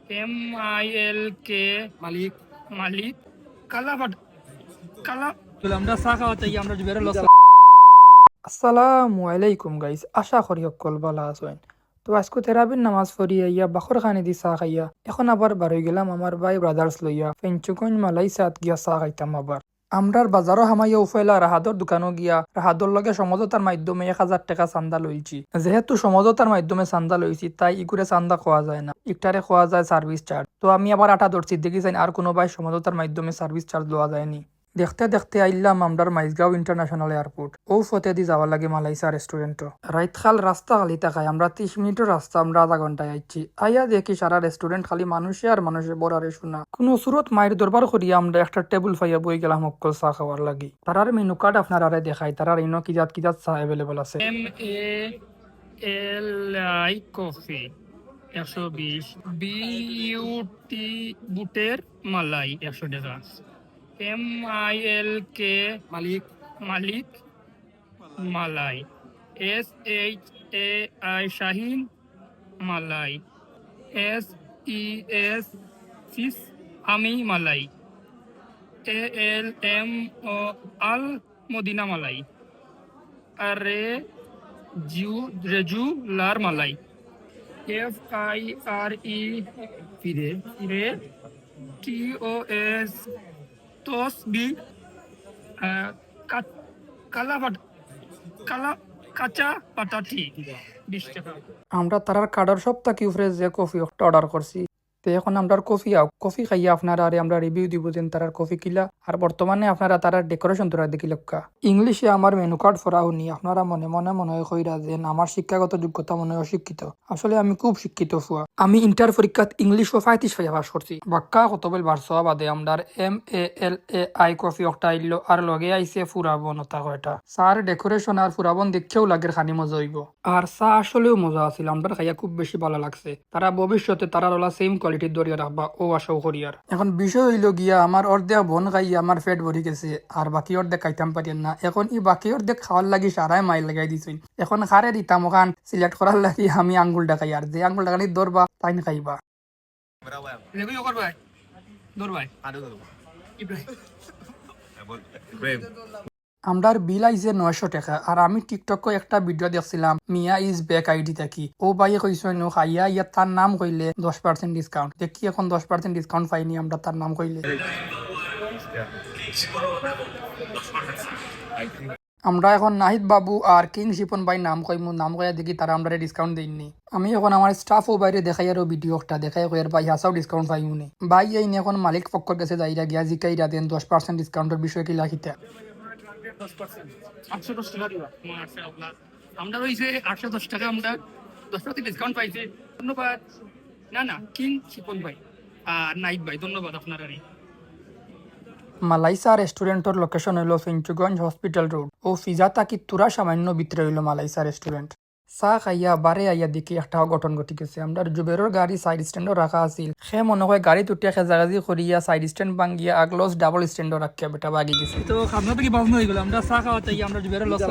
MILK মালিক মালিক কালাবাট কালা আমরা চা খাওয়াতে আমরা বেরো লস। আসসালামু আলাইকুম গাইস, আশা করি সকল ভালো আছেন। তো আজকে তেরাবির নামাজ পড়িয়া ইয়া বাখর খানি দি চা খাইয়া এখন আবার বারোই গেলাম আমার ভাই ব্রাদার্স লইয়া পেঞ্চুকন মালাইসাত গিয়া চা খাইতাম আবার। আমরার বাজারও হামাইয়া উফাইলা রাহাদর দোকানও গিয়া রাহাদর লগে সমঝোতার মাধ্যমে 1000 টাকা চান্দা লইছি। যেহেতু সমঝোতার মাধ্যমে চান্দা লইছি তাই ইগুরে চান্দা খোয়া যায় না, ইকটারে খোয়া যায় সার্ভিস চার্জ। তো আমি আবার আটা ধরছি দেখিছেন আর কোনো ভাই সমঝোতার মাধ্যমে সার্ভিস চার্জ লওয়া যায়নি। দেখতে দেখতে আইলাম আমরার মাইজগাঁও ইন্টারন্যাশনাল এয়ারপোর্ট। ও ফতে দি যাওয়ার লাগে মালাইসা রেস্টুরেন্টও। রাইত খাল রাস্তা খালি তাকায় আমরা 30 মিনিটের রাস্তা আমরা আধা ঘন্টায় আইছি। আইয়া দেখি সারা রেস্টুরেন্ট খালি মানুষে আর মানুষে বড়ারে শোনা। কোনো সুরত মায়ের দরবার করিয়া আমরা একটা টেবিল ফাইয়া বই গেলাম অক্কল চা খাওয়ার লাগি। তারার মেনু কার্ড আপনার আরে দেখায়, তারার ইনো কিজাত কিজাত চা অ্যাভেলেবল আছে। MALI কফি 120, বিউটি বুটের মালাই 100 টাকা। MILK মালিক মালিক মালাই। SHAI শাহিন মালাই। SES ফিস আমি মালাই। ALMOL মদিনা মালাই। রেজু লার মালাই। FIRE ফিরে ফিরে TOS তসবি কালা কালা কাঁচা পাটাটি 20 টাকা। আমরা তারার কার্ডর সপ্তাহ কি উপরে যে কফি অর্ডার করছি। তো এখন আমরা কফি খাইয়া আপনারা আরে আমরা রিভিউ দিব যেন তারার কফি কিলা আর বর্তমানে আপনারা তারার ডেকোরেশন তোরা দেখি লক্কা। ইংলিশে আমার মেনু কার্ড ফরাও নি, আপনারা মনে মনে মনে হয় কইরা যেন আমার শিক্ষাগত যোগ্যতা মনে হয় অশিক্ষিত। আসলে আমি খুব শিক্ষিত ফুয়া। আমি ইন্টার পরীক্ষাত ইংলিশ ও 35 পাইয়া পাস করছি। বাক্কা কত বেল বারছো বাদে আমরার MALAI কফি একটা আইলো আর লগে আইছে ফুরাবন ওটা কয়টা। চার ডেকোরেশন আর ফুরাবন দেখেও লাগের খানি মজা হইব। আর চা আসলেও মজা আছিল, আমরা খাইয়া খুব বেশি ভালো লাগছে। তারা ভবিষ্যতে তারা ওলা সেম কোয়ালিটির দরিয়া রাখবা ও আশাও করিয়ার। এখন বিষয় হইল গিয়া আমার অর্ধেক বন খাইয়া আমার পেট ভরি গেছে আর বাকি অর্ধেক খাইতাম পারিয়েন না। এখন এই বাকি অর্ধেক খাওয়ার লাগি সারাই মাইল লাগাই দিছুন। এখন খারে দিতাম ওখান সিলেক্ট করার লাগি আমি আঙ্গুল ডাকাই আর যে আঙ্গুল ডাকানি ধরবা তাই খাইবা। আমরার বিল আইছে 900 টাকা আর আমি টিকটক একটা ভিডিও দেখছিলাম মিয়া ইজ ব্যাক আইডি থাকি। ও ভাইয়ে কইছেন খাইয়া ইয়া তার নাম কইলে 10% ডিসকাউন্ট। দেখি এখন 10% ডিসকাউন্ট পাইনি আমরা তার নাম কইলে। আমরা এখন নাহিদ বাবু আর কিং শিপন ভাই নাম কইমু, নাম কইয়া দেখি তারা আমরা ডিসকাউন্ট দেননি। আমি এখন আমার স্টাফ ও বাইরে দেখাই আরো ভিডিওটা দেখাই কইয়ার ভাই হাসাও ডিসকাউন্ট পাইমুনি। ভাই এই এখন মালিক পক্ষর কাছে যাইরা গিয়া জিকাইরা দেন 10% ডিসকাউন্টের বিষয় কি লাখিতা। 810 টাকা দিবা মাশাআল্লাহ। আমরা রইছে 810 টাকা, আমরা 10% ডিসকাউন্ট পাইছে। ধন্যবাদ। না কিং শিপন ভাই আর নাইট ভাই ধন্যবাদ আপনারা। মালাইসা রেস্টুরেন্টর লোকেশন হইল ফিঞ্চুগঞ্জ হসপিটাল রোড ও ফিজা তাকি তুরা সামান্য ভিতরে হইল মালাইসা রেস্টুরেন্ট। চা খাইয়া বারে আইয়া দেখি একটা অঘটন ঘটি গেছে। আমরা জুবেরর গাড়ি সাইড স্ট্যান্ডও রাখা আছিল। সে মনে হয় গাড়ি তুটিয়া খেজাগাজি করিয়া সাইড স্ট্যান্ড ভাঙ্গিয়া আগলস ডাবল স্ট্যান্ডও রাখিয়া বেটা বাগি গেছে। তো খাবনা থেকে বাজনা হয়ে গেল। আমরা চা খাওয়াতে আমরা জুবেরর লস